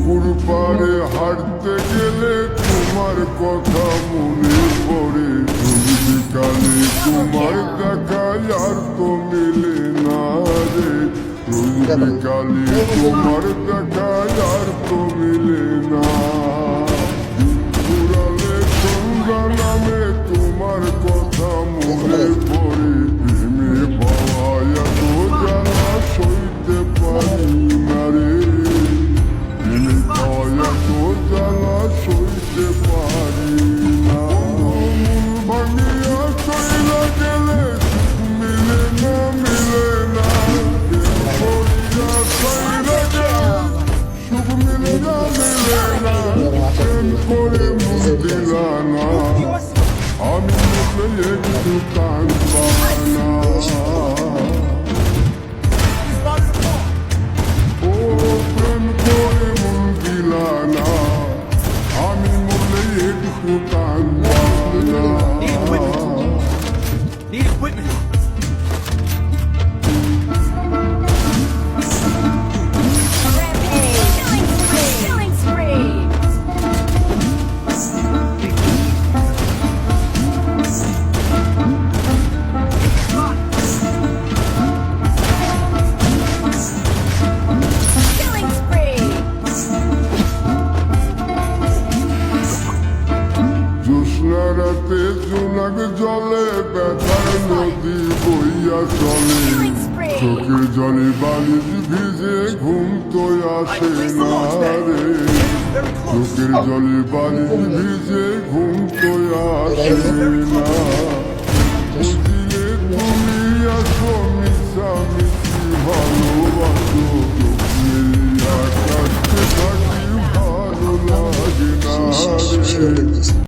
পুকুর পাড়ে হাঁটতে গেলে তোমার কথা মনে পড়ে। বিকালে তোমার দেখা আর তো মেলে না রে। বিকালে তোমার দেখা আর তো মেলে না। ঘুরালে সন্ধ্যা নামে তোমার কথা মনে পড়ে। প্রেমে পাওয়া এত জ্বালা সইতে পারি না রে। প্রেমে পাওয়া এত জ্বালা সইতে পারি না। ভাঙিয়া চইলা গেলে মিলে না মিলে না। করিয়া চইলা গেলে সুখ মিলে না মিলে না। প্রেম করে মন দিলা না। আমি মরলে একটু কাঁদবা না। ও প্রেম করে মন দিলা না। আমি মরলে একটু কাঁদবা না। Need equipment. Killing spree! Killing spree! জ্যোৎস্না রাতে জোনাক জলে ব্যথার নদী বইয়া চলে। চোখের জলে বালিশ ভিজে ঘুম তো আসে না রে। চোখের জলে বালিশ ভিজে ঘুম তো আসে না। বুঝিলে তুমি আসো মিশামিশি ভালোবাসো। চোখের আকাশে থাকি ভালো লাগে না রে।